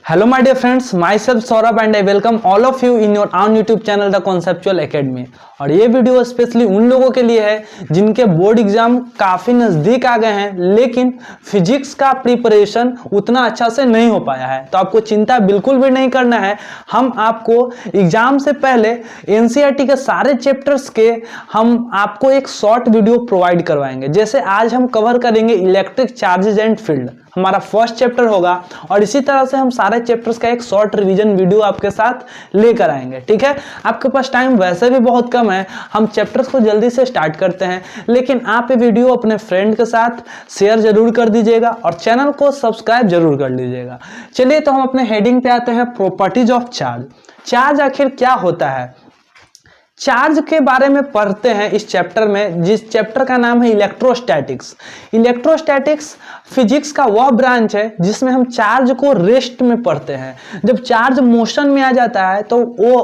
Hello my dear friends, myself Saurabh and I welcome all of you in your own YouTube channel The Conceptual Academy। और ये video specially उन लोगों के लिए है जिनके बोर्ड एग्जाम काफ़ी नज़दीक आ गए हैं लेकिन फिजिक्स का प्रिपरेशन उतना अच्छा से नहीं हो पाया है। तो आपको चिंता बिल्कुल भी नहीं करना है। हम आपको एग्जाम से पहले NCERT के सारे चैप्टर्स के हम आपको एक शॉर्ट वीडियो प्रोवाइड करवाएंगे। जैसे आज हम कवर करेंगे इलेक्ट्रिक चार्जेज एंड फील्ड, हमारा फर्स्ट चैप्टर होगा और इसी तरह से हम सारे चैप्टर्स का एक शॉर्ट रिवीजन वीडियो आपके साथ लेकर आएंगे। ठीक है, आपके पास टाइम वैसे भी बहुत कम है, हम चैप्टर्स को जल्दी से स्टार्ट करते हैं, लेकिन आप ये वीडियो अपने फ्रेंड के साथ शेयर जरूर कर दीजिएगा और चैनल को सब्सक्राइब जरूर कर लीजिएगा। चलिए तो हम अपने हेडिंग पे आते हैं, प्रॉपर्टीज ऑफ चार्ज। चार्ज आखिर क्या होता है, चार्ज के बारे में पढ़ते हैं इस चैप्टर में, जिस चैप्टर का नाम है इलेक्ट्रोस्टैटिक्स। इलेक्ट्रोस्टैटिक्स फिजिक्स का वह ब्रांच है जिसमें हम चार्ज को रेस्ट में पढ़ते हैं। जब चार्ज मोशन में आ जाता है तो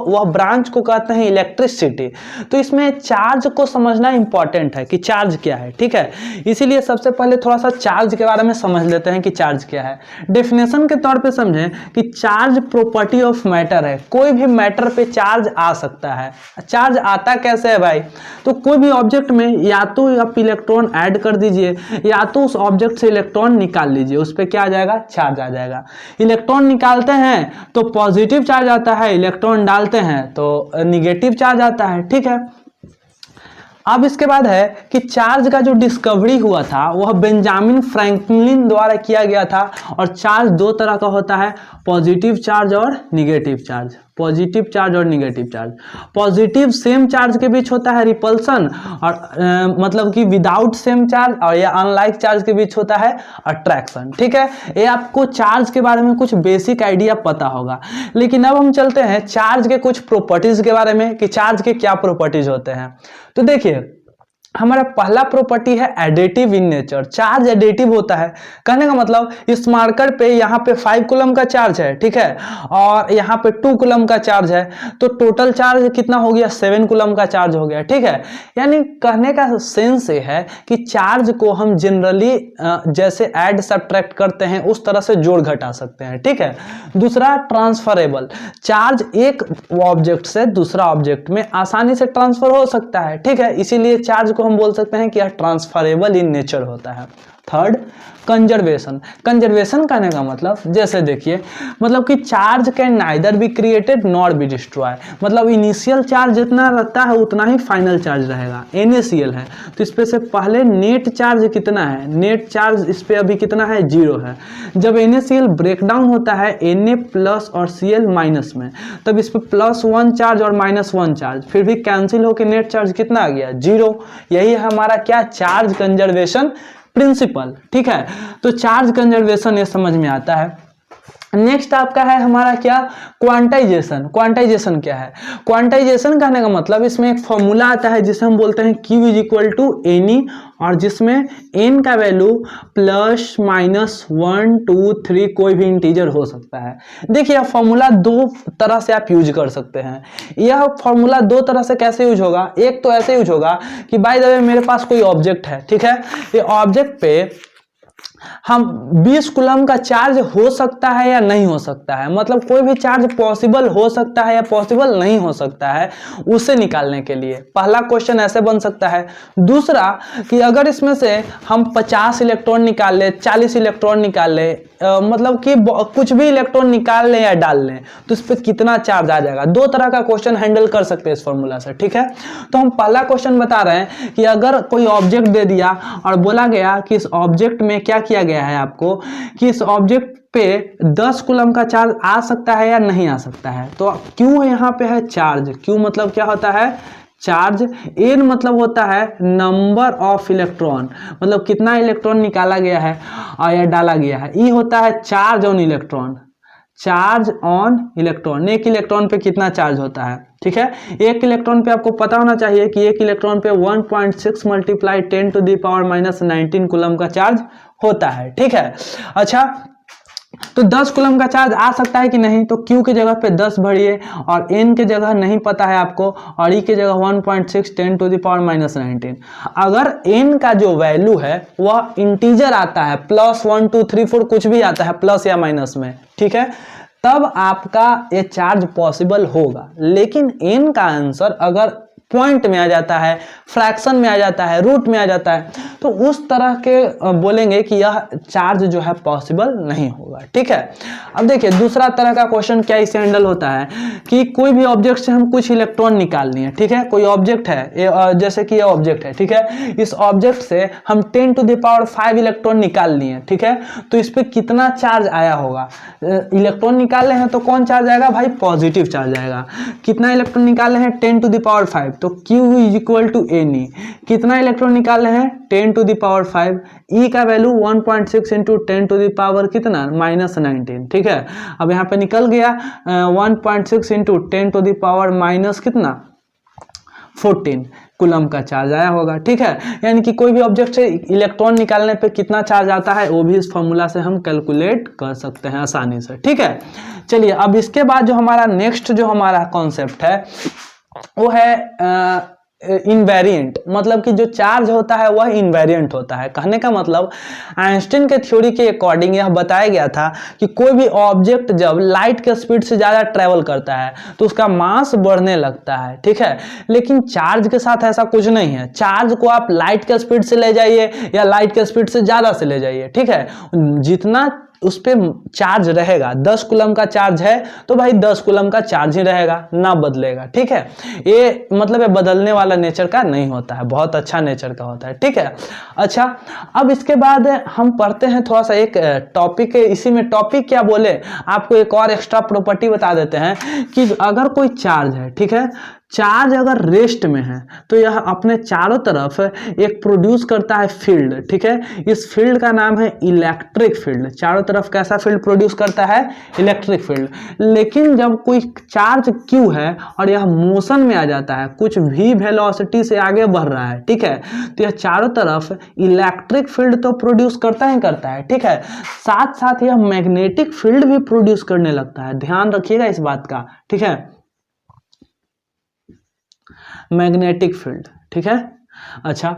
वह ब्रांच को कहते हैं इलेक्ट्रिसिटी। तो इसमें चार्ज को समझना इंपॉर्टेंट है कि चार्ज क्या है। ठीक है, इसीलिए सबसे पहले थोड़ा सा चार्ज के बारे में समझ लेते हैं कि चार्ज क्या है। डेफिनेशन के तौर पे समझें कि चार्ज प्रॉपर्टी ऑफ मैटर है, कोई भी मैटर पे चार्ज आ सकता है। चार्ज आता कैसे है भाई, तो कोई भी ऑब्जेक्ट में या तो आप इलेक्ट्रॉन ऐड कर दीजिए या तो उस ऑब्जेक्ट से इलेक्ट्रॉन निकाल लीजिए, उस पे क्या आ जाएगा, चार्ज आ जाएगा। इलेक्ट्रॉन निकालते हैं तो पॉजिटिव चार्ज आता है, इलेक्ट्रॉन डालते हैं तो निगेटिव चार्ज आता है। ठीक है, अब इसके बाद है कि चार्ज का जो डिस्कवरी हुआ था वह बेंजामिन फ्रैंकलिन द्वारा किया गया था और चार्ज दो तरह का होता है, पॉजिटिव चार्ज और निगेटिव चार्ज। पॉजिटिव चार्ज और negative charge, positive same charge के बीच होता है रिपल्सन और मतलब कि विदाउट सेम चार्ज, और या अनलाइक चार्ज के बीच होता है अट्रैक्शन। ठीक है, ये आपको चार्ज के बारे में कुछ बेसिक आइडिया पता होगा। लेकिन अब हम चलते हैं चार्ज के कुछ प्रॉपर्टीज के बारे में कि चार्ज के क्या प्रॉपर्टीज होते हैं। तो देखिए, हमारा पहला प्रॉपर्टी है additive in nature. Charge additive होता है, कहने का मतलब इस मार्कर पे यहाँ पे 5 कूलम का चार्ज है, ठीक है, और यहाँ पे 2 कूलम का चार्ज है, तो टोटल चार्ज कितना हो गया, 7 कूलम का चार्ज हो गया। ठीक है, यानी कहने का सेंस ये है कि चार्ज को हम जनरली जैसे ऐड सब्ट्रैक्ट करते हैं उस तरह से जोड़ घटा सकते हैं। ठीक है, दूसरा ट्रांसफरेबल, चार्ज एक ऑब्जेक्ट से दूसरा ऑब्जेक्ट में आसानी से ट्रांसफर हो सकता है। ठीक है, इसीलिए चार्ज को हम बोल सकते हैं कि यह ट्रांसफरेबल इन नेचर होता है। Third, conservation. कंजर्वेशन कहने का मतलब जैसे देखिए, मतलब कि charge can neither be created nor be destroy, मतलब इनिशियल चार्ज जितना रहता है उतना ही फाइनल चार्ज रहेगा। NaCl है तो इस पे से पहले नेट चार्ज कितना है, नेट चार्ज इस पे अभी कितना है, 0 है। जब NaCl ब्रेक डाउन होता है Na प्लस और Cl माइनस में, तब इस पे +1 चार्ज और -1 चार्ज, फिर भी कैंसिल होकर नेट चार्ज कितना आ गया, 0। यही है हमारा क्या, चार्ज कंजर्वेशन प्रिंसिपल। ठीक है, तो चार्ज कंजर्वेशन ये समझ में आता है। नेक्स्ट आपका है हमारा क्या, क्वांटाइजेशन। क्वांटाइजेशन क्या है, क्वांटाइजेशन कहने का मतलब इसमें एक फॉर्मूला आता है जिसे हम बोलते हैं Q = Ne, और जिसमें n का वैल्यू +-1 2 3 कोई भी इंटीजर हो सकता है। देखिए यह फॉर्मूला दो तरह से आप यूज कर सकते हैं। यह फॉर्मूला दो तरह से कैसे यूज होगा, एक तो ऐसे यूज होगा कि बाय द वे मेरे पास कोई ऑब्जेक्ट है, ठीक है, ये ऑब्जेक्ट पे हम 20 कूलम का चार्ज हो सकता है या नहीं हो सकता है, मतलब कोई भी चार्ज पॉसिबल हो सकता है या पॉसिबल नहीं हो सकता है, उसे निकालने के लिए पहला क्वेश्चन ऐसे बन सकता है। दूसरा कि अगर इसमें से हम 50 इलेक्ट्रॉन निकाल ले, 40 इलेक्ट्रॉन निकाल ले, मतलब कि कुछ भी इलेक्ट्रॉन निकाल लें या डाल लें तो इस पर कितना चार्ज आ जाएगा। दो तरह का क्वेश्चन हैंडल कर सकते हैं इस फॉर्मूला से। ठीक है, तो हम पहला क्वेश्चन बता रहे हैं कि अगर कोई ऑब्जेक्ट दे दिया और बोला गया कि इस ऑब्जेक्ट में क्या किया गया है आपको, कि इस ऑब्जेक्ट पे 10 कूलम का चार्ज आ सकता है या नहीं आ सकता है, तो क्यू यहाँ पे है चार्ज। क्यू मतलब क्या होता है, चार्ज। n मतलब होता है नंबर ऑफ इलेक्ट्रॉन, मतलब कितना इलेक्ट्रॉन निकाला गया है और या डाला गया है। E होता है charge on electron, charge on electron, एक इलेक्ट्रॉन पे कितना चार्ज होता है। ठीक है, एक इलेक्ट्रॉन पे आपको पता होना चाहिए कि एक इलेक्ट्रॉन पे 1.6 × 10⁻⁹ कूलम का चार्ज होता है। ठीक है, अच्छा तो 10 कूलम का चार्ज आ सकता है कि नहीं, तो Q के जगह पे 10 भरिए और N के जगह नहीं पता है आपको और E के जगह 1.6 × 10⁻⁹। अगर N का जो वैल्यू है वह इंटीजर आता है, +1 2 3 4 कुछ भी आता है प्लस या माइनस में, ठीक है, तब आपका ये चार्ज पॉसिबल होगा। लेकिन n का आंसर अगर पॉइंट में आ जाता है, फ्रैक्शन में आ जाता है, रूट में आ जाता है, तो उस तरह के बोलेंगे कि यह चार्ज जो है पॉसिबल नहीं होगा। ठीक है, अब देखिए दूसरा तरह का क्वेश्चन क्या इसे हैंडल होता है कि कोई भी ऑब्जेक्ट से हम कुछ इलेक्ट्रॉन निकाल लिए। ठीक है, कोई ऑब्जेक्ट है, जैसे कि ये ऑब्जेक्ट है। ठीक है, इस ऑब्जेक्ट से हम 10⁵ इलेक्ट्रॉन निकाल लिए। ठीक है, तो इस पे कितना चार्ज आया होगा? इलेक्ट्रॉन निकाले हैं तो कौन चार्ज आएगा भाई? पॉजिटिव चार्ज आएगा। कितना इलेक्ट्रॉन निकाले हैं? 10⁵, तो Q = Ne। कितना इलेक्ट्रॉन निकाले हैं? 10⁵। E का वैल्यू 1.6 × 10⁻, कितना? -19। ठीक है, अब यहाँ पे निकल गया 1.6 × 10⁻- कितना? 14 कूलम का चार्ज आया होगा। ठीक है, यानी कि कोई भी ऑब्जेक्ट से इलेक्ट्रॉन निकालने पे कितना चार्ज आता है वो भी इस फॉर्मूला से हम कैलकुलेट कर सकते हैं आसानी से। ठीक है, चलिए अब इसके बाद जो हमारा नेक्स्ट जो हमारा कॉन्सेप्ट है वो है इनवेरिएंट। मतलब कि जो चार्ज होता है वह इनवेरिएंट होता है। कहने का मतलब आइंस्टीन के थ्योरी के अकॉर्डिंग यह बताया गया था कि कोई भी ऑब्जेक्ट जब लाइट के स्पीड से ज़्यादा ट्रेवल करता है तो उसका मास बढ़ने लगता है। ठीक है, लेकिन चार्ज के साथ ऐसा कुछ नहीं है। चार्ज को आप लाइट के स्पीड से ले जाइए या लाइट के स्पीड से ज़्यादा से ले जाइए, ठीक है, जितना उस पे चार्ज रहेगा, 10 कूलम का चार्ज है तो भाई 10 कूलम का चार्ज ही रहेगा, ना बदलेगा। ठीक है, ये मतलब ये बदलने वाला नेचर का नहीं होता है, बहुत अच्छा नेचर का होता है। ठीक है, अच्छा अब इसके बाद हम पढ़ते हैं थोड़ा सा एक टॉपिक है। इसी में टॉपिक क्या बोले, आपको एक और एक्स्ट्रा प्रॉपर्टी बता देते हैं कि अगर कोई चार्ज है, ठीक है, चार्ज अगर रेस्ट में है तो यह अपने चारों तरफ एक प्रोड्यूस करता है फील्ड। ठीक है, इस फील्ड का नाम है इलेक्ट्रिक फील्ड। चारों तरफ कैसा फील्ड प्रोड्यूस करता है? Electric field. लेकिन जब कोई चार्ज क्यू है और यह मोशन में आ जाता है, कुछ भी वेलोसिटी से आगे बढ़ रहा है, ठीक है, तो यह चारों तरफ इलेक्ट्रिक फील्ड तो प्रोड्यूस करता ही करता है। ठीक है, साथ साथ यह मैग्नेटिक फील्ड भी प्रोड्यूस करने लगता है। ध्यान रखिएगा इस बात का। ठीक है, मैग्नेटिक फील्ड। ठीक है, अच्छा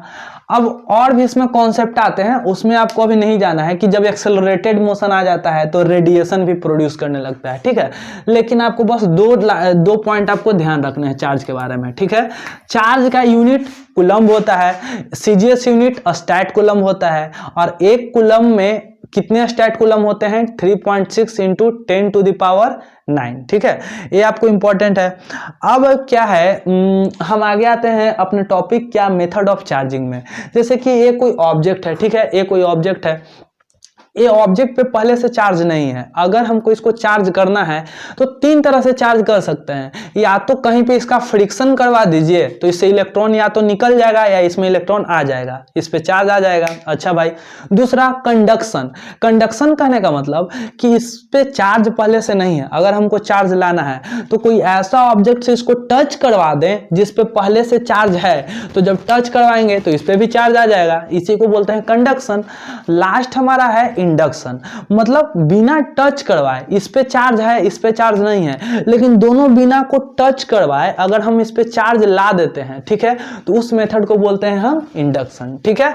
अब और भी इसमें कॉन्सेप्ट आते हैं, उसमें आपको अभी नहीं जाना है कि जब एक्सेलरेटेड मोशन आ जाता है तो रेडिएशन भी प्रोड्यूस करने लगता है। ठीक है, लेकिन आपको बस दो पॉइंट आपको ध्यान रखने हैं चार्ज के बारे में। ठीक है, चार्ज का यूनिट कूलम्ब होता है, सीजीएस यूनिट स्टैट कूलम्ब होता है, और एक कूलम्ब में कितने स्टैट कूलम्ब होते हैं? 3.6 × 10⁹। ठीक है, ये आपको इंपॉर्टेंट है। अब क्या है, हम आगे आते हैं अपने टॉपिक क्या, मेथड ऑफ चार्जिंग में। जैसे कि ये कोई ऑब्जेक्ट है, ठीक है, ये कोई ऑब्जेक्ट है, ये ऑब्जेक्ट पे पहले से चार्ज नहीं है। अगर हमको इसको चार्ज करना है तो 3 तरह से चार्ज कर सकते हैं। या तो कहीं पे इसका फ्रिक्शन करवा दीजिए तो इससे इलेक्ट्रॉन या तो निकल जाएगा या इसमें इलेक्ट्रॉन आ जाएगा, इस पे चार्ज आ जाएगा। अच्छा भाई, दूसरा कंडक्शन। कंडक्शन कहने का मतलब कि इस पे चार्ज पहले से नहीं है, अगर हमको चार्ज लाना है तो कोई ऐसा ऑब्जेक्ट से इसको टच करवा दें जिस पे पहले से चार्ज है, तो जब टच करवाएंगे तो इस पे भी चार्ज आ जाएगा, इसी को बोलते हैं कंडक्शन। लास्ट हमारा है इंडक्शन। मतलब बिना टच करवाए, इस पे चार्ज है इस पे चार्ज नहीं है, लेकिन दोनों बिना को टच करवाए अगर हम इस पे चार्ज ला देते हैं, ठीक है, तो उस मेथड को बोलते हैं हम इंडक्शन। ठीक है,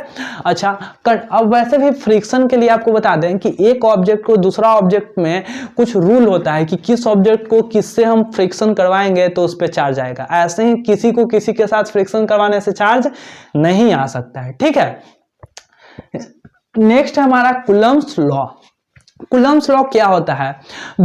अच्छा अब वैसे भी फ्रिक्शन के लिए आपको बता दें कि एक ऑब्जेक्ट को दूसरा ऑब्जेक्ट में कुछ रूल होता है कि किस ऑब्जेक्ट को किससे हम फ्रिक्शन करवाएंगे तो उस पे चार्ज आएगा। ऐसे ही किसी को किसी के साथ फ्रिक्शन करवाने से चार्ज नहीं आ सकता है। ठीक है, नेक्स्ट है हमारा कूलम्ब्स लॉ। कूलम्ब्स लॉ क्या होता है?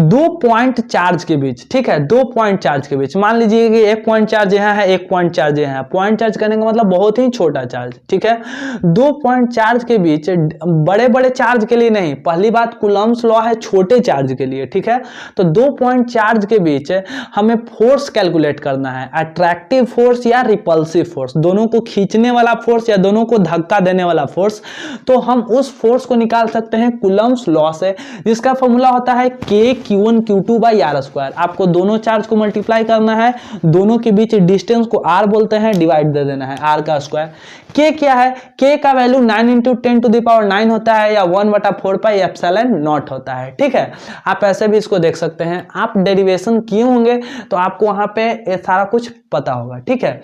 2 पॉइंट चार्ज के बीच, ठीक है, 2 पॉइंट चार्ज के बीच, मान लीजिए कि 1 पॉइंट चार्ज यहाँ है, 1 पॉइंट चार्ज यहाँ है। पॉइंट चार्ज करने का मतलब बहुत ही छोटा चार्ज। ठीक है, 2 पॉइंट चार्ज के बीच, बड़े बड़े चार्ज के लिए नहीं, पहली बात कूलम्ब्स लॉ है छोटे चार्ज के लिए। ठीक है, तो 2 पॉइंट चार्ज के बीच हमें फोर्स कैलकुलेट करना है, अट्रैक्टिव फोर्स या रिपल्सिव फोर्स, दोनों को खींचने वाला फोर्स या दोनों को धक्का देने वाला फोर्स। तो हम उस फोर्स को निकाल सकते हैं कूलम्ब्स लॉ से, जिसका फॉर्मूला होता है K/Q1Q2/r²। आपको दोनों चार्ज को मल्टीप्लाई करना है, दोनों के बीच डिस्टेंस को r बोलते हैं, डिवाइड दे देना है r का स्क्वायर। K क्या है? K का वैल्यू 9 × 10⁹ होता है या 1/4πε0 होता है। ठीक है, आप ऐसे भी इसको देख सकते हैं। आप डेरिवेशन किए होंगे तो आपको वहां पे ये सारा कुछ पता होगा। ठीक है,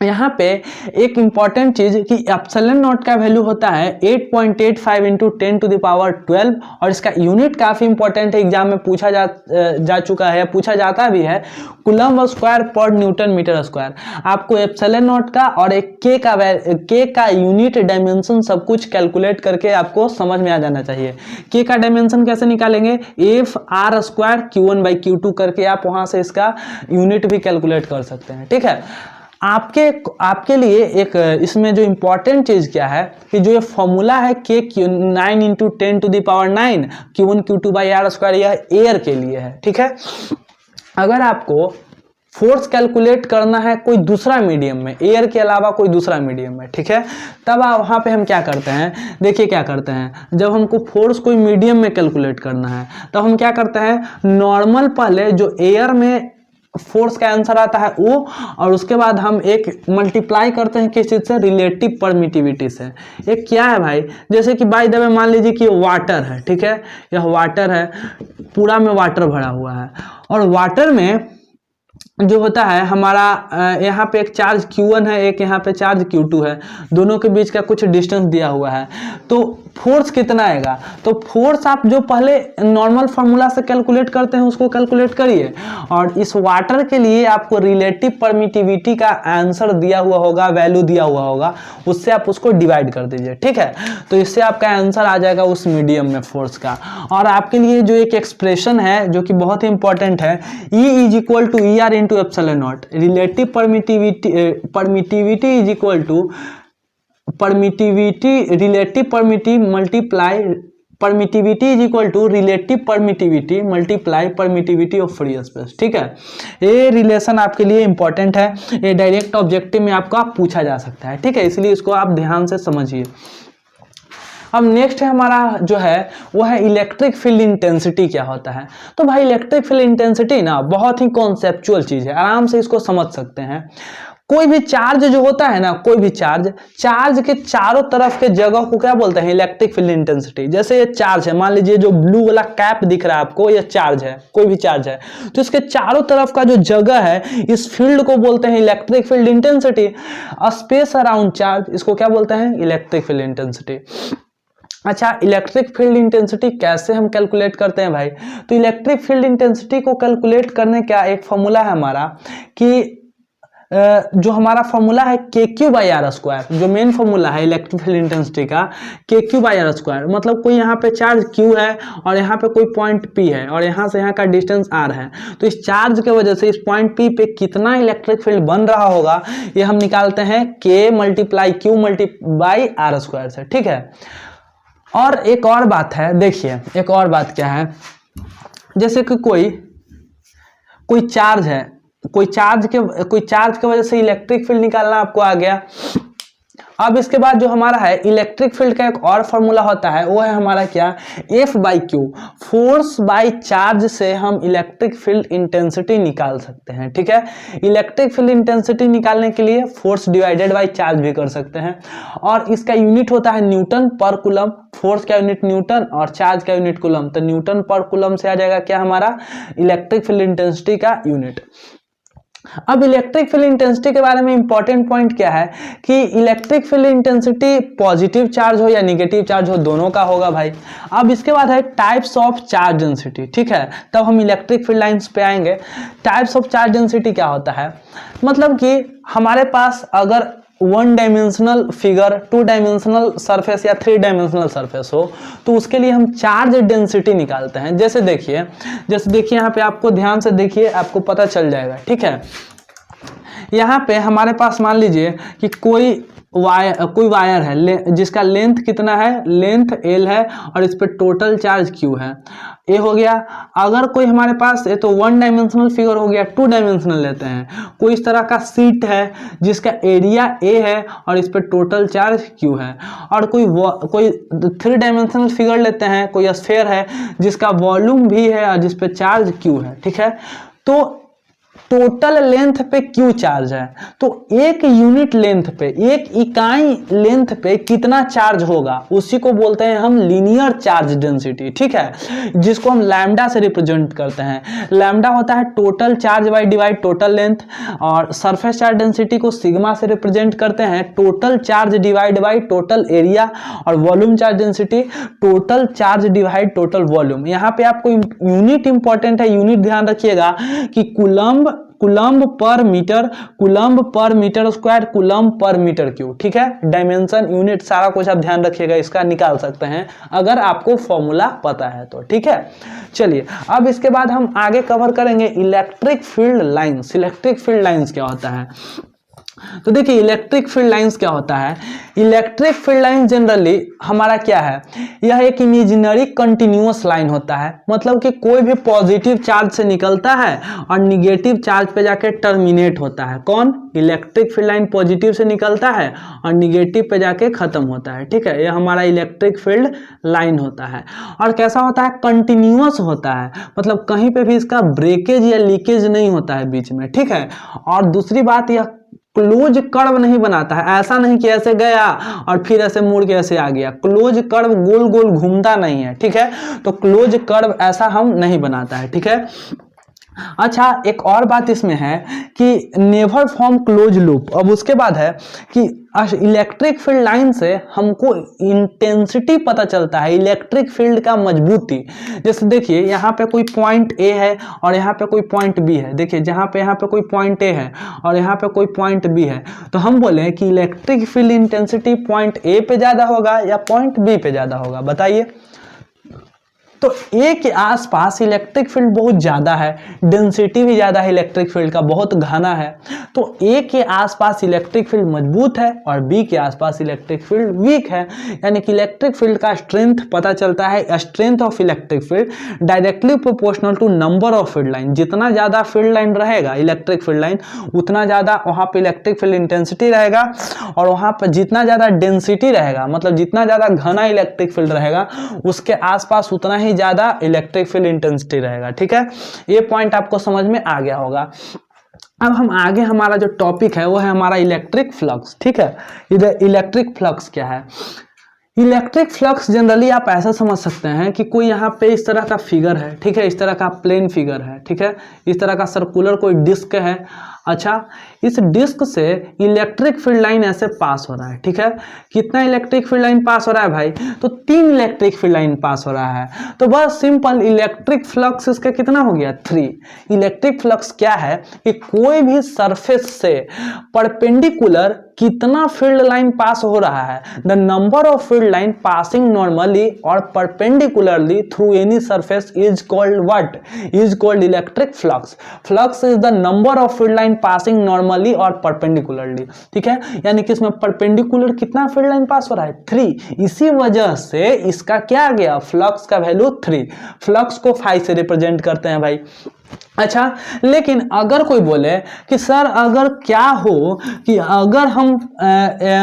यहाँ पे एक इम्पॉर्टेंट चीज कि एप्सिलॉन नॉट का वैल्यू होता है 8.85 इंटू 10⁻12 और इसका यूनिट काफी इंपॉर्टेंट है, एग्जाम में पूछा जा चुका है, पूछा जाता भी है, कूलम स्क्वायर पर न्यूटन मीटर स्क्वायर। आपको एप्सिलॉन नॉट का और एक के का यूनिट डायमेंशन सब कुछ कैलकुलेट करके आपको समझ में आ जाना चाहिए। के का डायमेंशन कैसे निकालेंगे, एफ आर स्क्वायर Q1/Q2 करके आप वहां से इसका यूनिट भी कैलकुलेट कर सकते हैं। ठीक है, आपके लिए एक इसमें जो इम्पोर्टेंट चीज क्या है कि जो ये फॉर्मूला है के 9 इंटू 10⁹ Q1Q2/r², यह एयर के लिए है। ठीक है, अगर आपको फोर्स कैलकुलेट करना है कोई दूसरा मीडियम में, एयर के अलावा कोई दूसरा मीडियम में, ठीक है, तब वहां पे हम क्या करते हैं, देखिए क्या करते हैं, जब हमको फोर्स कोई मीडियम में कैलकुलेट करना है तब हम क्या करते हैं, नॉर्मल पहले जो एयर में फोर्स का आंसर आता है वो, और उसके बाद हम एक मल्टीप्लाई करते हैं किस चीज से, रिलेटिव परमिटिविटी से। ये क्या है भाई, जैसे कि बाय द वे मान लीजिए कि वाटर है, ठीक है, यह वाटर है, पूरा में वाटर भरा हुआ है, और वाटर में जो होता है हमारा यहाँ पे एक चार्ज Q1 है, एक यहाँ पे चार्ज Q2 है, दोनों के बीच का कुछ डिस्टेंस दिया हुआ है, तो फोर्स कितना आएगा, तो फोर्स आप जो पहले नॉर्मल फार्मूला से कैलकुलेट करते हैं उसको कैलकुलेट करिए, और इस वाटर के लिए आपको रिलेटिव परमिटिविटी का आंसर दिया हुआ होगा, वैल्यू दिया हुआ होगा, उससे आप उसको डिवाइड कर दीजिए। ठीक है, तो इससे आपका आंसर आ जाएगा उस मीडियम में फोर्स का। और आपके लिए जो एक एक्सप्रेशन है जो कि बहुत ही इंपॉर्टेंट है, E = ER into epsilon nought, relative permittivity is equal to relative permittivity multiply permittivity of free space. ठीक है, ये रिलेशन आपके लिए इंपॉर्टेंट है, ये डायरेक्ट ऑब्जेक्टिव में आपका पूछा जा सकता है। ठीक है, इसलिए इसको आप ध्यान से समझिए। अब नेक्स्ट है हमारा जो है वो है इलेक्ट्रिक फील्ड इंटेंसिटी क्या होता है। तो भाई इलेक्ट्रिक फील्ड इंटेंसिटी ना बहुत ही कॉन्सेप्चुअल चीज है, आराम से इसको समझ सकते हैं। कोई भी चार्ज जो होता है ना, कोई भी चार्ज के चारों तरफ के जगह को क्या बोलते हैं, इलेक्ट्रिक फील्ड इंटेंसिटी। जैसे ये चार्ज है, मान लीजिए जो ब्लू वाला कैप दिख रहा है आपको, ये चार्ज है, कोई भी चार्ज है, तो इसके चारों तरफ का जो जगह है इस फील्ड को बोलते हैं electric field intensity. Space around charge, इसको क्या बोलते हैं, इलेक्ट्रिक फील्ड इंटेंसिटी। अच्छा, इलेक्ट्रिक फील्ड इंटेंसिटी कैसे हम कैलकुलेट करते हैं भाई, तो इलेक्ट्रिक फील्ड इंटेंसिटी को कैलकुलेट करने का एक फॉर्मूला है हमारा, कि जो हमारा फॉर्मूला है KQ/R², जो मेन फॉर्मूला है इलेक्ट्रिक फील्ड इंटेंसिटी का, KQ/R², मतलब कोई यहाँ पे चार्ज Q है और यहाँ पे कोई पॉइंट P है और यहाँ से यहाँ का डिस्टेंस R है, तो इस चार्ज के वजह से इस पॉइंट P पे कितना इलेक्ट्रिक फील्ड बन रहा होगा ये हम निकालते हैं K × Q × R² से। ठीक है, और एक और बात है, देखिए एक और बात क्या है, जैसे कि कोई चार्ज है, कोई चार्ज के वजह से इलेक्ट्रिक फील्ड निकालना आपको आ गया। अब इसके बाद जो हमारा है इलेक्ट्रिक फील्ड का एक और फॉर्मूला होता है, वो है हमारा क्या, F/Q, फोर्स बाय चार्ज से हम इलेक्ट्रिक फील्ड इंटेंसिटी निकाल सकते हैं। ठीक है, इलेक्ट्रिक फील्ड इंटेंसिटी निकालने के लिए फोर्स डिवाइडेड बाय चार्ज भी कर सकते हैं, और इसका यूनिट होता है न्यूटन पर कूलम। फोर्स का यूनिट न्यूटन और चार्ज का यूनिट कूलम, तो न्यूटन पर कूलम से आ जाएगा क्या हमारा इलेक्ट्रिक फील्ड इंटेंसिटी का यूनिट। अब इलेक्ट्रिक फील्ड इंटेंसिटी के बारे में इंपॉर्टेंट पॉइंट क्या है कि electric field intensity positive charge हो या नेगेटिव चार्ज हो, दोनों का होगा भाई। अब इसके बाद है टाइप्स ऑफ चार्ज डेंसिटी। ठीक है, तब हम इलेक्ट्रिक फील्ड लाइंस पे आएंगे। टाइप्स ऑफ चार्ज डेंसिटी क्या होता है, मतलब कि हमारे पास अगर 1 डायमेंशनल फिगर, 2 डायमेंशनल सरफेस या 3 डायमेंशनल सरफेस हो, तो उसके लिए हम चार्ज डेंसिटी निकालते हैं। जैसे देखिए यहाँ पे आपको ध्यान से देखिए, आपको पता चल जाएगा। ठीक है, यहाँ पे हमारे पास मान लीजिए कि कोई वायर है जिसका लेंथ कितना है, लेंथ L है, और इस पे टोटल चार्ज Q है, ये हो गया। अगर कोई हमारे पास, ये तो 1 डायमेंशनल फिगर हो गया, 2 डायमेंशनल लेते हैं, कोई इस तरह का सीट है जिसका एरिया A है और इस पे टोटल चार्ज Q है, और कोई 3 डायमेंशनल फिगर लेते हैं, कोई स्फीयर है जिसका वॉल्यूम भी है और जिस पे चार्ज Q है। ठीक है, तो टोटल लेंथ पे क्यू चार्ज है, तो एक यूनिट लेंथ पे, एक इकाई लेंथ पे कितना चार्ज होगा उसी को बोलते हैं हम लीनियर चार्ज डेंसिटी, ठीक है, जिसको हम लैम्डा से रिप्रेजेंट करते हैं। लैम्डा होता है total charge by divide total length, और सरफेस चार्ज डेंसिटी को सिग्मा से रिप्रेजेंट करते हैं total charge divide by total area, और volume charge density total charge divide total volume. यहाँ पे आपको यूनिट इंपॉर्टेंट है, यूनिट ध्यान रखिएगा कि कूलम्ब पर मीटर स्क्वायर, कूलम्ब पर मीटर क्यूब, ठीक है। डायमेंशन, यूनिट, सारा कुछ आप ध्यान रखिएगा, इसका निकाल सकते हैं अगर आपको फॉर्मूला पता है तो, ठीक है। चलिए अब इसके बाद हम आगे कवर करेंगे electric field lines. Electric field lines क्या होता है? तो देखिए इलेक्ट्रिक फील्ड लाइंस क्या होता है। इलेक्ट्रिक फील्ड लाइन जनरली हमारा क्या है, यह एक इमेजिनरी कंटिन्यूअस लाइन होता है, मतलब कि कोई भी पॉजिटिव चार्ज से निकलता है और निगेटिव चार्ज पे जाके टर्मिनेट होता है। कौन? इलेक्ट्रिक फील्ड लाइन पॉजिटिव से निकलता है और निगेटिव पे जाके खत्म होता है, ठीक है। यह हमारा इलेक्ट्रिक फील्ड लाइन होता है। और कैसा होता है? कंटिन्यूअस होता है, मतलब कहीं पे भी इसका ब्रेकेज या लीकेज नहीं होता है बीच में, ठीक है। और दूसरी बात, यह क्लोज कर्व नहीं बनाता है, ऐसा नहीं कि ऐसे गया और फिर ऐसे मुड़ के ऐसे आ गया। क्लोज कर्व गोल गोल घूमता नहीं है, ठीक है। तो क्लोज कर्व ऐसा हम नहीं बनाता है, ठीक है। अच्छा, एक और बात इसमें है कि नेवर फॉर्म क्लोज लूप। अब उसके बाद है कि इलेक्ट्रिक फील्ड लाइन से हमको इंटेंसिटी पता चलता है, इलेक्ट्रिक फील्ड का मजबूती। जैसे देखिए यहाँ पे कोई पॉइंट ए है और यहाँ पे कोई पॉइंट बी है, देखिए यहाँ पे कोई पॉइंट ए है और यहाँ पे कोई पॉइंट बी है, तो हम बोले कि electric field intensity point A पे ज्यादा होगा या पॉइंट बी पे ज्यादा होगा, बताइए। तो ए के आसपास इलेक्ट्रिक फील्ड बहुत ज़्यादा है, डेंसिटी भी ज़्यादा है इलेक्ट्रिक फील्ड का, बहुत घना है। तो ए के आसपास इलेक्ट्रिक फील्ड मजबूत है और बी के आसपास इलेक्ट्रिक फील्ड वीक है, यानी कि इलेक्ट्रिक फील्ड का स्ट्रेंथ पता चलता है। Strength of electric field directly proportional to number of field line. जितना ज़्यादा फील्ड लाइन रहेगा इलेक्ट्रिक फील्ड लाइन, उतना ज़्यादा वहाँ पर इलेक्ट्रिक फील्ड इंटेंसिटी रहेगा, और वहाँ पर जितना ज़्यादा डेंसिटी रहेगा, मतलब जितना ज़्यादा घना इलेक्ट्रिक फील्ड रहेगा, उसके आसपास उतना ही ज्यादा इलेक्ट्रिक फील्ड इंटेंसिटी रहेगा, ठीक है। ये पॉइंट आपको समझ में आ गया होगा। अब हम आगे, हमारा जो टॉपिक है वो है हमारा इलेक्ट्रिक फ्लक्स, ठीक है। इधर इलेक्ट्रिक फ्लक्स क्या है? इलेक्ट्रिक फ्लक्स जनरली आप ऐसा समझ सकते हैं कि कोई यहाँ पे इस तरह का फिगर है, ठीक है, इस तरह का प्लेन फिगर है, ठीक है, इस तरह का सर्कुलर कोई डिस्क है। अच्छा, इस डिस्क से इलेक्ट्रिक फील्ड लाइन ऐसे पास हो रहा है, ठीक है। कितना इलेक्ट्रिक फील्ड लाइन पास हो रहा है भाई? तो 3 इलेक्ट्रिक फील्ड लाइन पास हो रहा है। तो बस सिंपल, इलेक्ट्रिक फ्लक्स इसका कितना हो गया? 3। इलेक्ट्रिक फ्लक्स क्या है कि कोई भी सरफेस से परपेंडिकुलर कितना फील्ड लाइन पास हो रहा है, the number of field line passing normally or perpendicularly through any surface is called what? Is called electric flux. Flux is the number of field line passing normally or perpendicularly, ठीक है। यानी कि इसमें perpendicular कितना field line पास हो रहा है? 3। इसी वजह से इसका क्या आ गया? फ्लक्स का वैल्यू 3। फ्लक्स को फाई से रिप्रेजेंट करते हैं भाई। अच्छा, लेकिन अगर कोई बोले कि सर अगर क्या हो कि अगर हम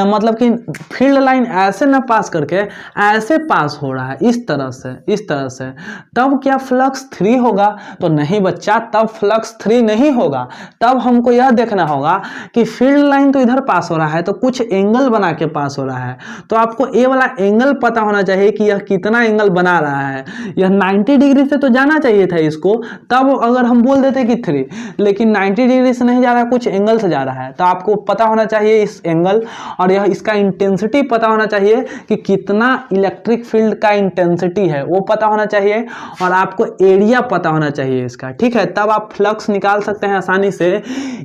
मतलब कि फील्ड लाइन ऐसे ना पास करके ऐसे पास हो रहा है, इस तरह से, तब क्या फ्लक्स 3 होगा? तो नहीं बच्चा, तब फ्लक्स 3 नहीं होगा। तब हमको यह देखना होगा कि फील्ड लाइन तो इधर पास हो रहा है, तो कुछ एंगल बना के पास हो रहा है। तो आपको ए वाला एंगल पता होना चाहिए कि यह कितना एंगल बना रहा है। यह 90 डिग्री से तो जाना चाहिए था इसको, तब अगर हम बोल देते कि 3, लेकिन 90 डिग्री से नहीं जा रहा है, कुछ एंगल से जा रहा है। तो आपको पता होना चाहिए इस एंगल, और यह इसका इंटेंसिटी पता होना चाहिए कि कितना इलेक्ट्रिक फील्ड का इंटेंसिटी है, वो पता होना चाहिए, और आपको एरिया पता होना चाहिए इसका, ठीक है। तब आप फ्लक्स निकाल सकते हैं आसानी से।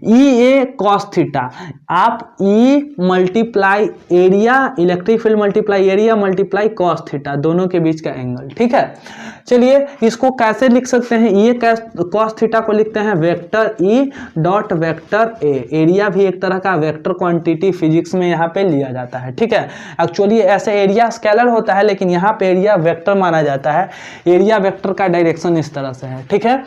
ई ए कॉस थीटा, आप E multiply area, electric field multiply area multiply cos theta, दोनों के बीच का एंगल, ठीक है। चलिए इसको कैसे लिख सकते हैं? ये कॉस थीटा को लिखते हैं vector E dot vector A. Area भी एक तरह का वेक्टर क्वांटिटी फिजिक्स में यहाँ पे लिया जाता है, ठीक है। एक्चुअली ऐसे एरिया स्केलर होता है, लेकिन यहाँ पे एरिया वेक्टर माना जाता है। एरिया वेक्टर का डायरेक्शन इस तरह से है, ठीक है।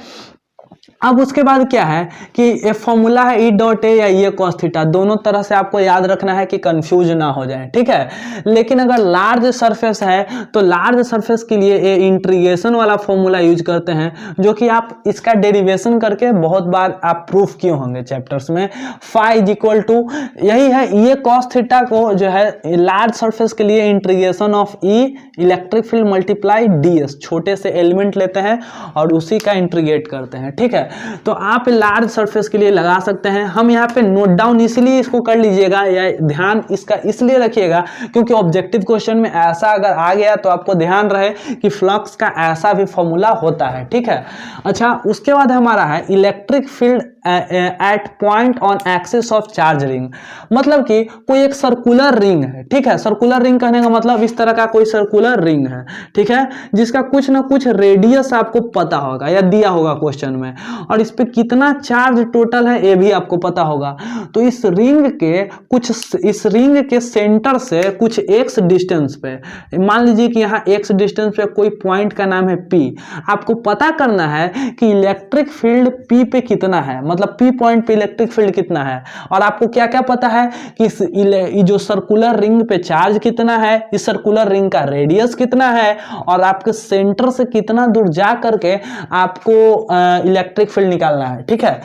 अब उसके बाद क्या है कि ये फॉर्मूला है ई डॉट ए या ई कॉस थीटा, दोनों तरह से आपको याद रखना है कि कंफ्यूज ना हो जाए, ठीक है। लेकिन अगर लार्ज सरफेस है तो लार्ज सरफेस के लिए ये इंटीग्रेशन वाला फॉर्मूला यूज करते हैं, जो कि आप इसका डेरिवेशन करके बहुत बार आप प्रूफ किए होंगे चैप्टर्स में। फाई इज इक्वल टू यही है ई कॉस थीटा को जो है लार्ज सरफेस के लिए integration of E electric field multiply D S, छोटे से एलिमेंट लेते हैं और उसी का इंटीग्रेट करते हैं, ठीक है। तो आप लार्ज सरफेस के लिए लगा सकते हैं। हम यहाँ पे नोट डाउन इसलिए इसको कर लीजिएगा या ध्यान इसका इसलिए रखिएगा क्योंकि ऑब्जेक्टिव क्वेश्चन में ऐसा अगर आ गया तो आपको ध्यान रहे कि फ्लक्स का ऐसा भी फॉर्मूला होता है, ठीक है। अच्छा, उसके बाद हमारा है electric field at point on axis of charge ring, मतलब कि कोई एक सर्कुलर रिंग है, ठीक है। सर्कुलर रिंग कहने का मतलब इस तरह का कोई सर्कुलर रिंग है, ठीक है, जिसका कुछ ना कुछ रेडियस आपको पता होगा या दिया होगा क्वेश्चन में, और इस पे कितना चार्ज टोटल है ये भी आपको पता होगा। तो इस रिंग के सेंटर से कुछ एक्स डिस्टेंस पे, मान लीजिए कि यहाँ एक्स डिस्टेंस पे कोई पॉइंट का नाम है पी, आपको पता करना है कि इलेक्ट्रिक फील्ड पी पे कितना है, मतलब पी पॉइंट पे इलेक्ट्रिक फील्ड कितना है। और आपको क्या क्या पता है कि जो सर्कुलर रिंग पे चार्ज कितना है, इस सर्कुलर रिंग का रेडियस कितना है, और आपके सेंटर से कितना दूर जा करके आपको इलेक्ट्रिक फील्ड निकालना है, ठीक है।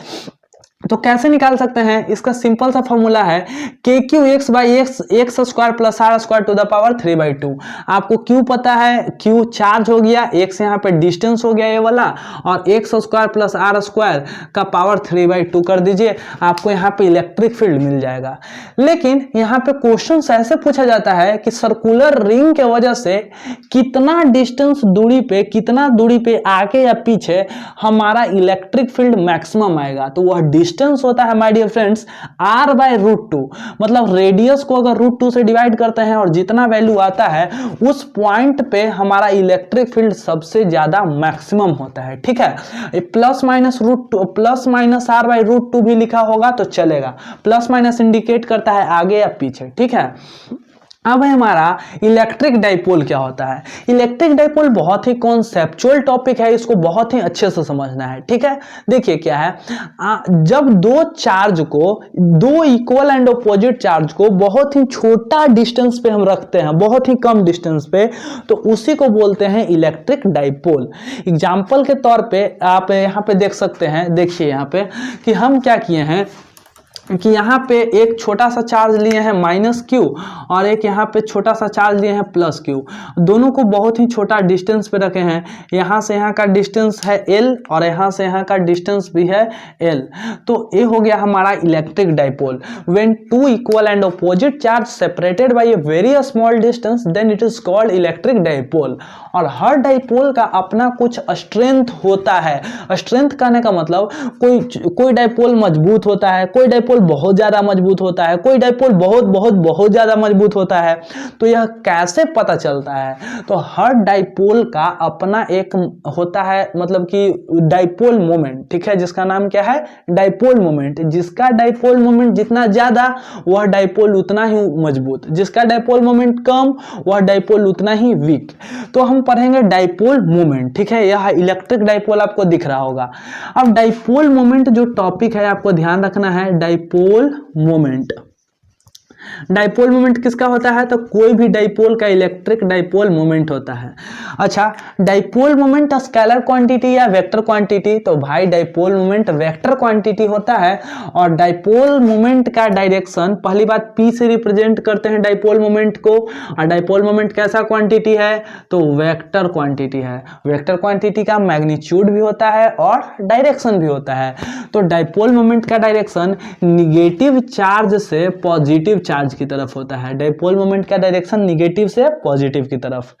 तो कैसे निकाल सकते हैं, इसका सिंपल सा फॉर्मूला है K Q x by x square plus r square to the power 3/2। आपको क्यू पता है, क्यू चार्ज हो गया, एक्स यहाँ पे डिस्टेंस हो गया ये वाला, और x square plus r square का पावर 3/2 कर दीजिए, आपको यहाँ पे इलेक्ट्रिक फील्ड मिल जाएगा। लेकिन यहाँ पे क्वेश्चन ऐसे पूछा जाता है कि सर्कुलर रिंग के वजह से कितना डिस्टेंस दूरी पे, कितना दूरी पे आगे या पीछे हमारा इलेक्ट्रिक फील्ड मैक्सिमम आएगा। तो वह डिस्टेंस होता है माय डियर फ्रेंड्स r/√2, मतलब रेडियस को अगर √2 से डिवाइड करते हैं और जितना वैल्यू आता है उस पॉइंट पे हमारा इलेक्ट्रिक फील्ड सबसे ज्यादा मैक्सिमम होता है, ठीक है। प्लस माइनस r/√2 भी लिखा होगा तो चलेगा, प्लस माइनस इंडिकेट करता है आगे या पीछे, ठीक है। अब है हमारा इलेक्ट्रिक डाइपोल क्या होता है। इलेक्ट्रिक डाइपोल बहुत ही कॉन्सेप्चुअल टॉपिक है, इसको बहुत ही अच्छे से समझना है, ठीक है। देखिए क्या है, जब दो चार्ज को, दो इक्वल एंड अपोजिट चार्ज को बहुत ही छोटा डिस्टेंस पे हम रखते हैं, बहुत ही कम डिस्टेंस पे, तो उसी को बोलते हैं इलेक्ट्रिक डाइपोल। एग्जाम्पल के तौर पे आप यहाँ पे देख सकते हैं, देखिए यहाँ पे कि हम क्या किए हैं कि यहाँ पे एक छोटा सा चार्ज लिए हैं -q और एक यहाँ पे छोटा सा चार्ज लिए हैं +q, दोनों को बहुत ही छोटा डिस्टेंस पे रखे हैं। यहाँ से यहाँ का डिस्टेंस है l और यहाँ से यहाँ का डिस्टेंस भी है l। तो ये हो गया हमारा electric dipole. When two equal and opposite charge separated by a very small distance then it is called electric dipole. और हर डाइपोल का अपना कुछ स्ट्रेंथ होता है। स्ट्रेंथ कहने का मतलब कोई डाइपोल मजबूत होता है, कोई डाइपोल बहुत ज्यादा मजबूत होता है, कोई डाइपोल बहुत बहुत बहुत ज्यादा मजबूत होता है। तो यह कैसे पता चलता है, तो हर डाइपोल का अपना एक होता है, मतलब कि डाइपोल मोमेंट, ठीक है, जिसका नाम क्या है, डाइपोल मोमेंट। जिसका डाइपोल मोमेंट जितना ज्यादा वह डाइपोल उतना ही मजबूत, जिसका डाइपोल मोमेंट कम वह डाइपोल उतना ही वीक। तो हम पढ़ेंगे डाइपोल मोमेंट, ठीक है। यह इलेक्ट्रिक डाइपोल आपको दिख रहा होगा। अब डाइपोल मोमेंट जो टॉपिक है आपको ध्यान रखना है, डाइपोल मोमेंट। डाइपोल मोमेंट किसका होता है, तो कोई भी डाइपोल का इलेक्ट्रिक डाइपोल मोमेंट होता है। अच्छा, डाइपोल मोमेंट स्केलर क्वांटिटी या वेक्टर क्वांटिटी, तो भाई डाइपोल मोमेंट वेक्टर क्वांटिटी होता है। और डाइपोल मोमेंट का डायरेक्शन, पहली बात p से रिप्रेजेंट करते हैं डाइपोल मोमेंट को। और डाइपोल मोमेंट कैसा क्वांटिटी है, तो वेक्टर क्वांटिटी है। वेक्टर क्वांटिटी का मैग्नीट्यूड भी होता है और डायरेक्शन भी होता है। तो डाइपोल मोमेंट का डायरेक्शन निगेटिव चार्ज से पॉजिटिव चार्ज की तरफ होता है। डाइपोल मोमेंट का डायरेक्शन निगेटिव से पॉजिटिव की तरफ।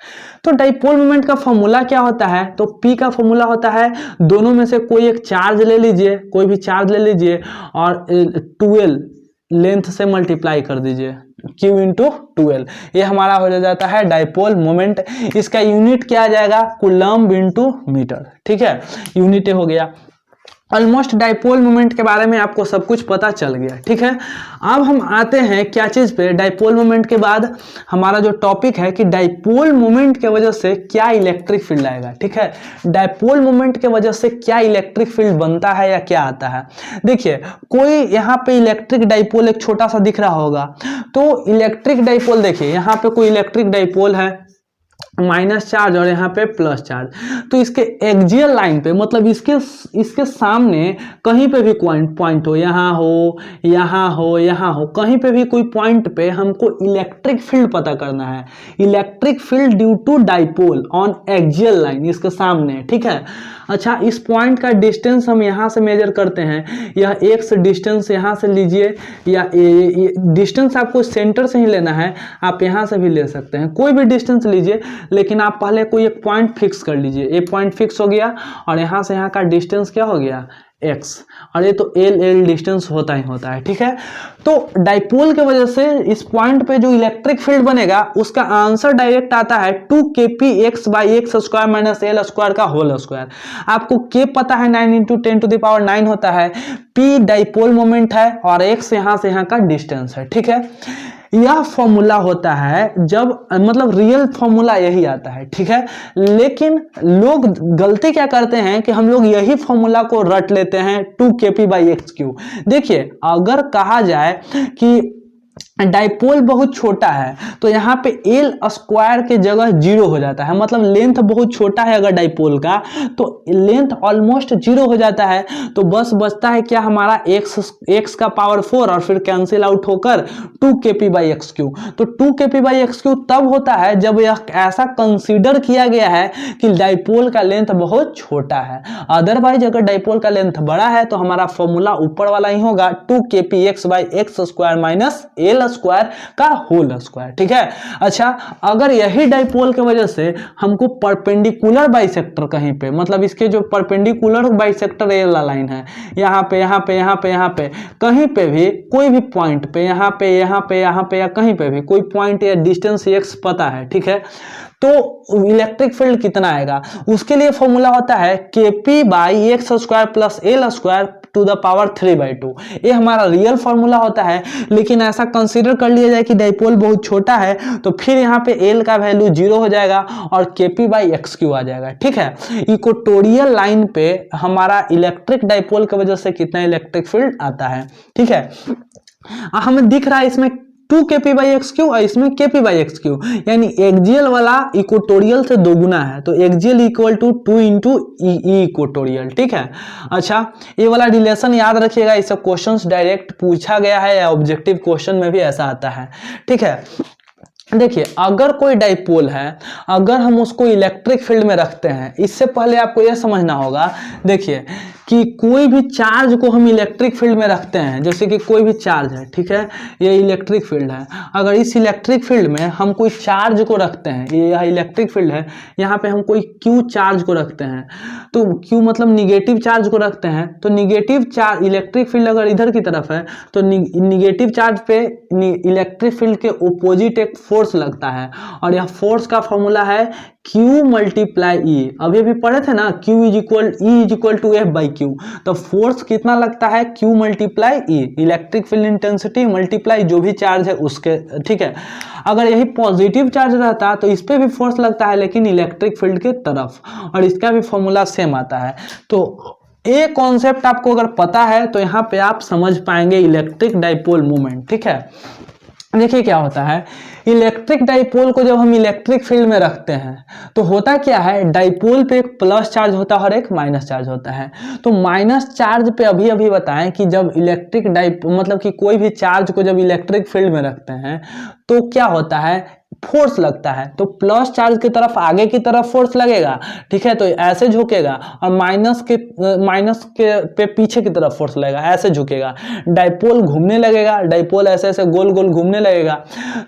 तो डाइपोल मोमेंट का फॉर्मूला क्या होता है, तो P का फॉर्मूला होता है, दोनों में से कोई एक चार्ज ले लीजिए, कोई भी चार्ज ले लीजिए और 12 लेंथ से मल्टीप्लाई कर दीजिए, Q × 12, ये हमारा हो जाता है डाइपोल मोमेंट। इसका यूनिट क्या आ जाएगा, कूलम्ब × मीटर, ठीक है, यूनिट हो गया। ऑलमोस्ट डाइपोल मोमेंट के बारे में आपको सब कुछ पता चल गया, ठीक है। अब हम आते हैं क्या चीज़ पे, डाइपोल मोमेंट के बाद हमारा जो टॉपिक है कि डाइपोल मोमेंट के वजह से क्या इलेक्ट्रिक फील्ड आएगा, ठीक है। डाइपोल मोमेंट के वजह से क्या इलेक्ट्रिक फील्ड बनता है या क्या आता है। देखिए कोई यहाँ पे इलेक्ट्रिक डाइपोल एक छोटा सा दिख रहा होगा, तो इलेक्ट्रिक डाइपोल देखिए यहाँ पे कोई इलेक्ट्रिक डाइपोल है माइनस चार्ज और यहाँ पे प्लस चार्ज, तो इसके एक्सियल लाइन पे मतलब इसके सामने कहीं पे भी पॉइंट हो, यहाँ हो यहाँ हो यहाँ हो, कहीं पे भी कोई पॉइंट पे हमको इलेक्ट्रिक फील्ड पता करना है। Electric field due to dipole on axial line, इसके सामने, ठीक है। अच्छा, इस पॉइंट का डिस्टेंस हम यहाँ से मेजर करते हैं, यह एक्स डिस्टेंस यहाँ से लीजिए, या डिस्टेंस आपको सेंटर से ही लेना है, आप यहाँ से भी ले सकते हैं, कोई भी डिस्टेंस लीजिए, लेकिन आप पहले कोई एक पॉइंट फिक्स कर लीजिए। एक पॉइंट फिक्स हो गया और यहाँ से यहाँ का डिस्टेंस क्या हो गया, x, और ये तो एल डिस्टेंस होता ही होता है, ठीक है। तो डाइपोल के वजह से इस पॉइंट पे जो इलेक्ट्रिक फील्ड बनेगा उसका आंसर डायरेक्ट आता है 2kpx/x² माइनस एल स्क्वायर का होल स्क्वायर। आपको k पता है 9 × 10⁹ होता है, p डाइपोल मोमेंट है और x यहाँ से यहाँ का डिस्टेंस है, ठीक है। यह फॉर्मूला होता है जब मतलब रियल फॉर्मूला यही आता है, ठीक है। लेकिन लोग गलती क्या करते हैं कि हम लोग यही फॉर्मूला को रट लेते हैं 2kp/x³। देखिए अगर कहा जाए कि डाइपोल बहुत छोटा है तो यहाँ पे एल स्क्वायर के जगह 0 हो जाता है, मतलब लेंथ बहुत छोटा है अगर डाइपोल का तो लेंथ ऑलमोस्ट 0 हो जाता है, तो बस बचता है क्या हमारा x का पावर 4 और फिर कैंसिल आउट होकर 2kp/x³। तो 2kp/x³ तब होता है जब यह ऐसा कंसीडर किया गया है कि डाइपोल का लेंथ बहुत छोटा है। अदरवाइज अगर डाइपोल का लेंथ बड़ा है तो हमारा फॉर्मूला ऊपर वाला ही होगा 2kpx/x² माइनस एल स्क्वायर का होल स्क्वायर, ठीक है। अच्छा, अगर यही डाइपोल के वजह से हमको परपेंडिकुलर बाइसेक्टर कहीं पे, मतलब इसके जो परपेंडिकुलर बाइसेक्टर ये वाला लाइन है, यहाँ पे यहाँ पे यहाँ पे यहाँ पे कहीं पे भी कोई भी पॉइंट पे यहाँ पे यहाँ पे यहाँ पे या कहीं पे भी कोई पॉइंट या डिस्टेंस x पता है, ठीक है, तो इलेक्ट्रिक फील्ड कितना आएगा उसके लिए फॉर्मूला होता है kp/x² plus L square to the power 3/2। ये हमारा रियल फॉर्मूला होता है, लेकिन ऐसा कंसीडर कर लिया जाए कि डाइपोल बहुत छोटा है तो फिर यहाँ पे एल का वैल्यू 0 हो जाएगा और kp/x³ आ जाएगा, ठीक है। इक्वेटोरियल लाइन पे हमारा इलेक्ट्रिक डाइपोल की वजह से कितना इलेक्ट्रिक फील्ड आता है, ठीक है। हमें दिख रहा है इसमें 2kp/x³ और इसमें kp/x³, यानी एक्सियल वाला इक्वेटोरियल से दोगुना है, तो axial equal to 2 × E equatorial, ठीक है। अच्छा, ये वाला रिलेशन याद रखिएगा, इसे क्वेश्चंस डायरेक्ट पूछा गया है या ऑब्जेक्टिव क्वेश्चन में भी ऐसा आता है, ठीक है। देखिए अगर कोई डाइपोल है, अगर हम उसको इलेक्ट्रिक फील्ड में रखते हैं, इससे पहले आपको यह समझना होगा, देखिए कि कोई भी चार्ज को हम इलेक्ट्रिक फील्ड में रखते हैं, जैसे कि कोई भी चार्ज है, ठीक है, ये इलेक्ट्रिक फील्ड है। अगर इस इलेक्ट्रिक फील्ड में हम कोई चार्ज को रखते हैं, ये यह इलेक्ट्रिक फील्ड है, यहाँ पे हम कोई क्यू चार्ज को रखते हैं, तो क्यू मतलब निगेटिव चार्ज को रखते हैं, तो निगेटिव चार्ज इलेक्ट्रिक फील्ड अगर इधर की तरफ है तो निगेटिव चार्ज पे इलेक्ट्रिक फील्ड के ओपोजिट एक फोर्स लगता है, और यह फोर्स का फॉर्मूला है Q × E। अभी भी पढ़े थे ना, Q = F/Q, तो फोर्स कितना लगता है Q × E, electric field intensity multiply जो भी चार्ज है उसके, ठीक है। अगर यही पॉजिटिव चार्ज रहता तो इस पे भी फोर्स लगता है, लेकिन इलेक्ट्रिक फील्ड के तरफ, और इसका भी फॉर्मूला सेम आता है। तो ये कॉन्सेप्ट आपको अगर पता है तो यहाँ पे आप समझ पाएंगे इलेक्ट्रिक डाइपोल मोमेंट, ठीक है। देखिए क्या होता है, इलेक्ट्रिक डाइपोल को जब हम इलेक्ट्रिक फील्ड में रखते हैं तो होता क्या है, डाइपोल पे एक प्लस चार्ज होता है और एक माइनस चार्ज होता है। तो माइनस चार्ज पे अभी बताएं कि जब इलेक्ट्रिक मतलब कि कोई भी चार्ज को जब इलेक्ट्रिक फील्ड में रखते हैं तो क्या होता है, फोर्स लगता है, तो प्लस चार्ज की तरफ आगे की तरफ फोर्स लगेगा, ठीक है, तो ऐसे झुकेगा, और माइनस के पे पीछे की तरफ फोर्स लगेगा, ऐसे झुकेगा, डाइपोल घूमने लगेगा, डाइपोल ऐसे ऐसे गोल गोल घूमने लगेगा।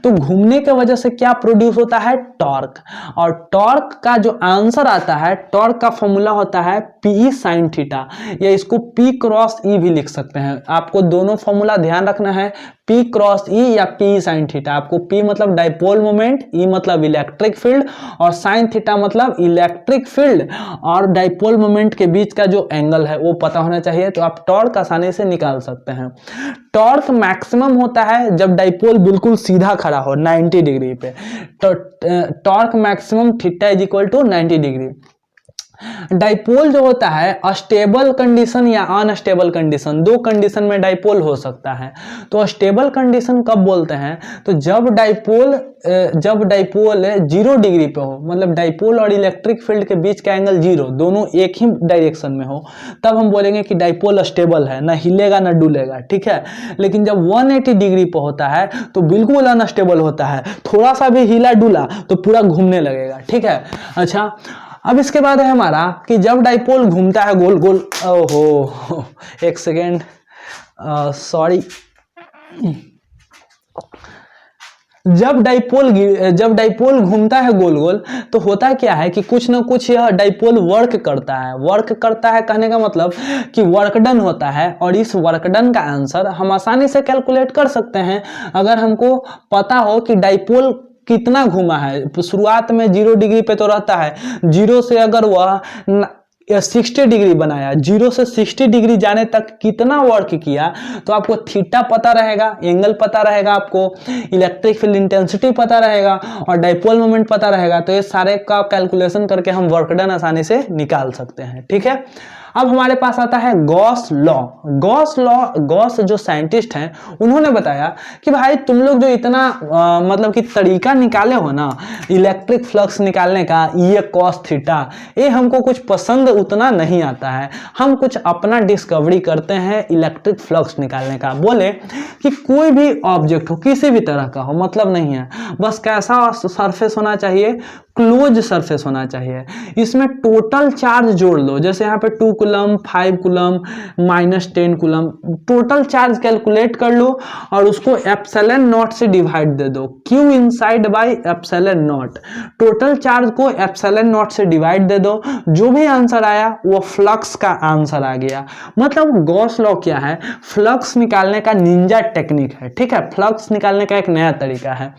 तो घूमने की वजह से क्या प्रोड्यूस होता है, टॉर्क, और टॉर्क का जो आंसर आता है, टॉर्क का फॉर्मूला होता है P sin थीटा, या इसको P × E भी लिख सकते हैं। आपको दोनों फॉर्मूला ध्यान रखना है, P क्रॉस E या P साइन थीटा। आपको P मतलब डाइपोल मोमेंट, E मतलब इलेक्ट्रिक फील्ड और साइन थीटा मतलब इलेक्ट्रिक फील्ड और डाइपोल मोमेंट के बीच का जो एंगल है वो पता होना चाहिए, तो आप टॉर्क आसानी से निकाल सकते हैं। टॉर्क मैक्सिमम होता है जब डाइपोल बिल्कुल सीधा खड़ा हो 90 डिग्री पे, तो torque maximum theta is equal to 90 degree. Dipole जो होता है स्टेबल कंडीशन या अनस्टेबल कंडीशन, दो कंडीशन में डाइपोल हो सकता है। तो स्टेबल कंडीशन कब बोलते हैं, तो जब डाइपोल 0 डिग्री पे हो, मतलब डाइपोल और इलेक्ट्रिक फील्ड के बीच का एंगल 0, दोनों एक ही डायरेक्शन में हो, तब हम बोलेंगे कि डाइपोल स्टेबल है, ना हिलेगा ना डुलेगा, ठीक है। लेकिन जब 180 डिग्री पे होता है तो बिल्कुल अनस्टेबल होता है, थोड़ा सा भी हिला डुला तो पूरा घूमने लगेगा, ठीक है। अच्छा, अब इसके बाद है हमारा कि जब डाइपोल घूमता है गोल गोल, ओहो एक सेकेंड, सॉरी, जब डाइपोल घूमता है गोल गोल तो होता क्या है कि कुछ ना कुछ यह डाइपोल वर्क करता है कहने का मतलब कि वर्क डन होता है, और इस वर्क डन का आंसर हम आसानी से कैलकुलेट कर सकते हैं अगर हमको पता हो कि डाइपोल कितना घूमा है। शुरुआत में 0 डिग्री पे तो रहता है, 0 से अगर वह 60 डिग्री बनाया, 0 से 60 डिग्री जाने तक कितना वर्क किया, तो आपको थीटा पता रहेगा, एंगल पता रहेगा, आपको इलेक्ट्रिक फील्ड इंटेंसिटी पता रहेगा और डाइपोल मोमेंट पता रहेगा। तो ये सारे का कैलकुलेशन करके हम वर्क डन आसानी से निकाल सकते हैं, ठीक है। अब हमारे पास आता है गॉस लॉ। गॉस जो साइंटिस्ट हैं उन्होंने बताया कि भाई तुम लोग जो इतना मतलब कि तरीका निकाले हो ना इलेक्ट्रिक फ्लक्स निकालने का, ये कॉस थीटा, ये हमको कुछ पसंद उतना नहीं आता है, हम कुछ अपना डिस्कवरी करते हैं इलेक्ट्रिक फ्लक्स निकालने का। बोले कि कोई भी ऑब्जेक्ट हो, किसी भी तरह का हो, मतलब नहीं है, बस कैसा सरफेस होना चाहिए, क्लोज सरफेस होना चाहिए, इसमें टोटल चार्ज जोड़ लो, जैसे यहाँ पे 2 coulomb, 5 coulomb, -10 coulomb, total charge calculate कर लो और उसको एप्सिलॉन नॉट से डिवाइड दे दो, Q inside by epsilon not, total charge को एप्सिलॉन नॉट से डिवाइड दे दो, जो भी आंसर आया वो फ्लक्स का आंसर आ गया। मतलब गॉस लॉ क्या है, फ्लक्स निकालने का निंजा टेक्निक है, ठीक है, फ्लक्स निकालने का एक नया तरीका है।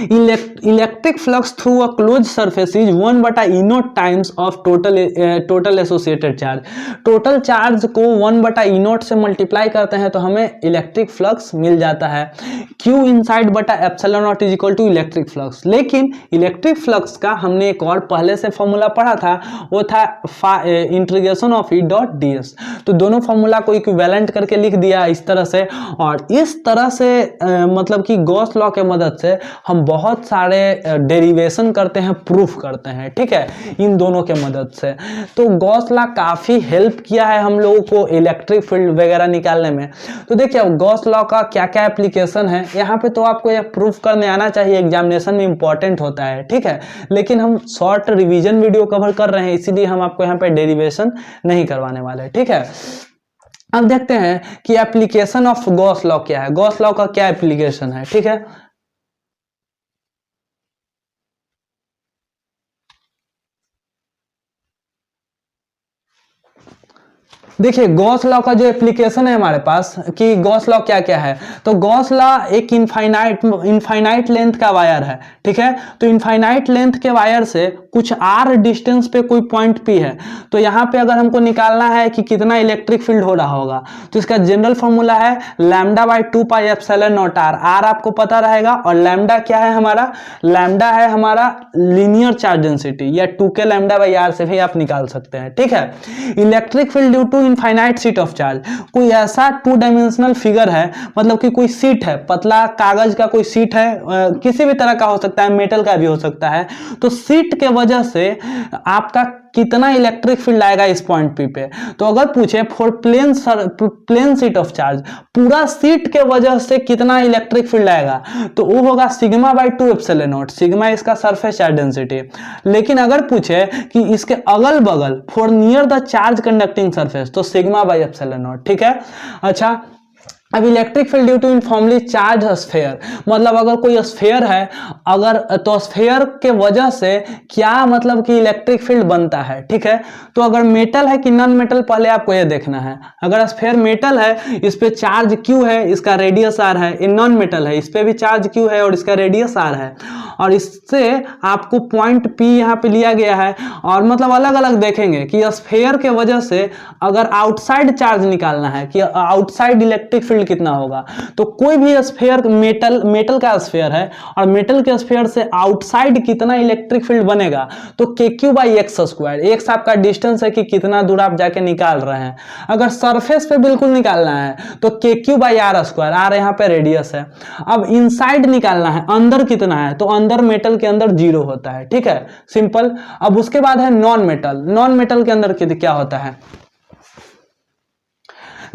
Electric flux through a close surface is 1/E not times of total associated charge. Total charge को 1/E नॉट से मल्टीप्लाई करते हैं तो हमें इलेक्ट्रिक फ्लक्स मिल जाता है। Q इनसाइड बटा epsilon nought is equal to electric flux. लेकिन इलेक्ट्रिक फ्लक्स का हमने एक और पहले से फॉर्मूला पढ़ा था, वो था integration of E dot ds। तो दोनों फॉर्मूला को इक्विवेलेंट करके लिख दिया इस तरह से, और इस तरह से मतलब कि गॉस लॉ के मदद से हम बहुत सारे डेरिवेशन करते हैं, प्रूफ करते हैं, ठीक है, इन दोनों के मदद से। तो गॉस लॉ काफी हेल्प किया है हम लोगों को इलेक्ट्रिक फील्ड वगैरह निकालने में। तो देखिए गॉस लॉ का क्या क्या एप्लीकेशन है, यहाँ पे तो आपको यह प्रूफ करने आना चाहिए, एग्जामिनेशन में इंपॉर्टेंट होता है, ठीक है। लेकिन हम शॉर्ट रिवीजन वीडियो कवर कर रहे हैं, इसीलिए हम आपको यहाँ पे डेरिवेशन नहीं करवाने वाले, ठीक है। अब देखते हैं कि एप्लीकेशन ऑफ गॉस लॉ क्या है, गॉस लॉ का क्या एप्लीकेशन है, ठीक है। देखिए गॉस लॉ का जो एप्लीकेशन है हमारे पास कि गॉस लॉ क्या क्या है, तो गॉस लॉ एक इनफाइनाइट लेंथ का वायर है, ठीक है। तो इनफाइनाइट लेंथ के वायर से कुछ r डिस्टेंस पे कोई पॉइंट P है, तो यहाँ पे अगर हमको निकालना है कि कितना इलेक्ट्रिक फील्ड हो रहा होगा, तो इसका जनरल फॉर्मूला है λ/2π एप्सिलॉन नॉट r। r आपको पता रहेगा, और लैम्डा क्या है हमारा, लैम्डा है हमारा लीनियर चार्ज डेंसिटी, या 2k λ/r से भी आप निकाल सकते हैं, ठीक है। Electric field due to infinite sheet of charge, कोई ऐसा 2 डायमेंशनल फिगर है, मतलब कि कोई शीट है, पतला कागज का कोई शीट है, किसी भी तरह का हो सकता है, मेटल का भी हो सकता है, तो शीट के वजह से आपका कितना इलेक्ट्रिक फील्ड आएगा इस पॉइंट P पे। तो अगर पूछे for plane sheet of charge, पूरा शीट के वजह से कितना इलेक्ट्रिक फील्ड आएगा, तो वो होगा σ/2 एप्सिलॉन नॉट, सिग्मा इसका सरफेस चार्ज डेंसिटी। लेकिन अगर पूछे कि इसके अगल बगल for near the charge conducting surface, तो σ/ε नॉट, ठीक है। अच्छा अब electric field due to uniformly charge sphere, मतलब अगर कोई स्फीयर है अगर, तो स्फीयर के वजह से क्या मतलब कि इलेक्ट्रिक फील्ड बनता है, ठीक है। तो अगर मेटल है कि नॉन मेटल, पहले आपको ये देखना है। अगर स्फीयर मेटल है, इस पे चार्ज क्यू है, इसका रेडियस आर है। ये नॉन मेटल है, इस पे भी चार्ज क्यू है और इसका रेडियस आर है, और इससे आपको पॉइंट पी यहाँ पे लिया गया है। और मतलब अलग अलग देखेंगे कि स्फीयर के वजह से अगर आउटसाइड चार्ज निकालना है कि आउटसाइड इलेक्ट्रिक फील्ड कितना होगा, तो कोई भी स्फीयर, मेटल का स्फीयर है और मेटल के स्फीयर से आउटसाइड कितना इलेक्ट्रिक फील्ड बनेगा, तो K Q by x square, x आपका डिस्टेंस है कि कितना दूर आप जाके निकाल रहे हैं। अगर सरफेस पे बिल्कुल निकालना है तो K Q by R square, R यहाँ पे रेडियस है। अब इनसाइड निकालना है, अंदर कितना है, तो अंदर मेटल के अंदर 0 होता है, ठीक है, सिंपल। अब उसके बाद है नॉन मेटल, नॉन मेटल के अंदर क्या होता है,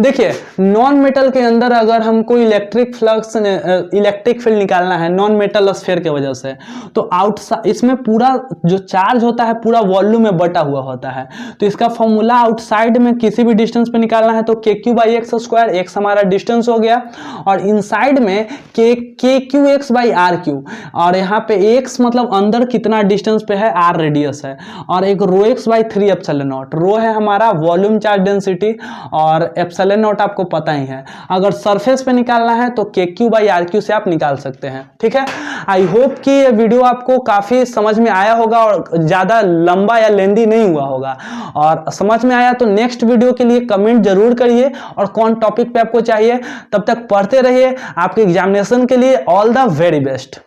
देखिए नॉन मेटल के अंदर अगर हमको इलेक्ट्रिक फ्लक्स, इलेक्ट्रिक फील्ड निकालना है नॉन मेटल स्फीयर के वजह से, तो आउटसाइड इसमें पूरा जो चार्ज होता है पूरा वॉल्यूम में बटा हुआ होता है। तो इसका फॉर्मूला आउटसाइड में किसी भी डिस्टेंस पे निकालना है तो K Q by x square, X हमारा डिस्टेंस हो गया, और इनसाइड में K Q x by R Q, और यहाँ पे एक्स मतलब अंदर कितना डिस्टेंस पे है, आर रेडियस है, और एक रो एक्स बाई 3 एप्सिलॉन नॉट, रो है हमारा वॉल्यूम चार्ज डेंसिटी और एप्सिलॉन नॉट आपको पता ही है। अगर सरफेस पे निकालना है तो K Q by R Q से आप निकाल सकते हैं, ठीक है। आई होप कि ये वीडियो आपको काफी समझ में आया होगा और ज्यादा लंबा या लेंदी नहीं हुआ होगा, और समझ में आया तो नेक्स्ट वीडियो के लिए कमेंट जरूर करिए और कौन टॉपिक पे आपको चाहिए। तब तक पढ़ते रहिए, आपके एग्जामिनेशन के लिए ऑल द वेरी बेस्ट।